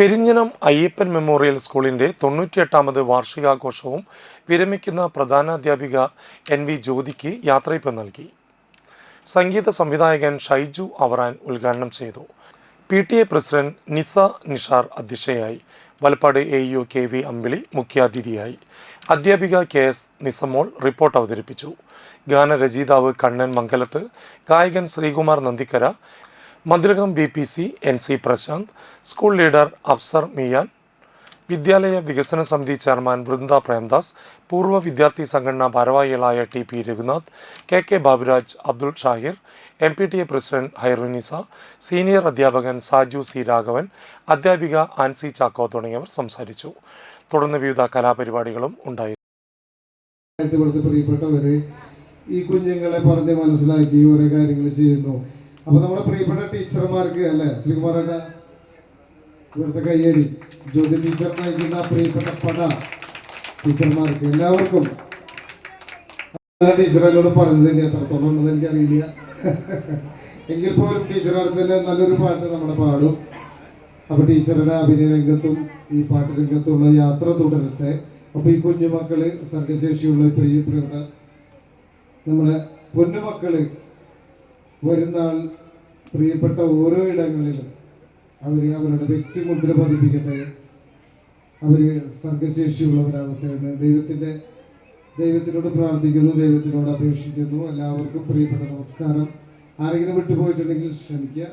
Perinjanam Ayyappan memorial സ്കൂളിൻ്റെ 98ാമത് വാർഷികാഘോഷവും വിരമിക്കുന്ന പ്രധാനാധ്യാപിക NV ജ്യോതിക്ക് യാത്രയയപ്പ് നൽകി. സംഗീത സംവിധായകൻ ഷൈജു അവറാൻ ഉദ്ഘാടനം ചെയ്തു. PTA പ്രസിഡന്റ് നിസ നിഷാർ അധ്യക്ഷയായി. വലപ്പാട് AEO KV അമ്പിളി മുഖ്യാതിഥിയായി. അധ്യാപിക KS നിസമോൾ റിപ്പോർട്ട് അവതരിപ്പിച്ചു. ഗാനരചയിതാവ് കണ്ണൻ മംഗലത്ത്, ഗായകൻ Sreekumar Nandikkara, Mathilakam BPC NC Prashanth, school leader Afsar Mian, വിദ്യാലയ വികസന സമിതി ചെയർമാൻ വൃന്ദ പ്രേംദാസ്, പൂർവ്വ വിദ്യാർത്ഥി സംഘടനാ ഭാരവാഹികളായ TP Raghunath, KK Baburaj, Abdul Shahir, MPTA president Hairunisa, senior അധ്യാപകൻ സാജു C രാഘവൻ, അധ്യാപിക ആൻസി ചാക്കോ തുടങ്ങിയവർ സംസാരിച്ചു. തുടർന്ന് വിവിധ കലാപരിപാടികളും ഉണ്ടായിരുന്നു. ഈ കുഞ്ഞുങ്ങളെ പറഞ്ഞ് മനസ്സിലാക്കി ഓരോ കാര്യങ്ങൾ ചെയ്യുന്നു. അപ്പൊ നമ്മുടെ പ്രിയപ്പെട്ട ടീച്ചർമാർക്ക് അല്ലെ ശ്രീകുമാരേട്ട, ഇവിടുത്തെ കയ്യടി ജ്യോതി ടീച്ചർ നയിക്കുന്ന പ്രിയപ്പെട്ട പട ടീച്ചർമാർക്ക് എല്ലാവർക്കും. ടീച്ചർ എന്നോട് പറഞ്ഞത് തന്നെ എത്രത്തോളം ഉണ്ടെന്ന് എനിക്കറിയില്ല. എങ്കിൽ പോലും ടീച്ചറുടെ അടുത്ത് തന്നെ നല്ലൊരു പാട്ട് നമ്മുടെ പാടും. അപ്പൊ ടീച്ചറുടെ അഭിനയ രംഗത്തും ഈ പാട്ട് രംഗത്തുള്ള യാത്ര തുടരട്ടെ. അപ്പൊ ഈ കുഞ്ഞുമക്കള് സർഗശേഷിയുള്ള പ്രിയപ്പെട്ട നമ്മുടെ പൊന്നുമക്കള് വരുന്നാൾ പ്രിയപ്പെട്ട ഓരോ ഇടങ്ങളിലും അവരുടെ വ്യക്തിമുദ്ര പതിപ്പിക്കട്ടെ. അവർ സർഗശേഷിയുള്ളവരാകട്ടെ എന്ന് ദൈവത്തിനോട് പ്രാർത്ഥിക്കുന്നു, ദൈവത്തിനോട് അപേക്ഷിക്കുന്നു. എല്ലാവർക്കും പ്രിയപ്പെട്ട നമസ്കാരം. ആരെങ്കിലും വിട്ടുപോയിട്ടുണ്ടെങ്കിൽ ക്ഷമിക്കുക.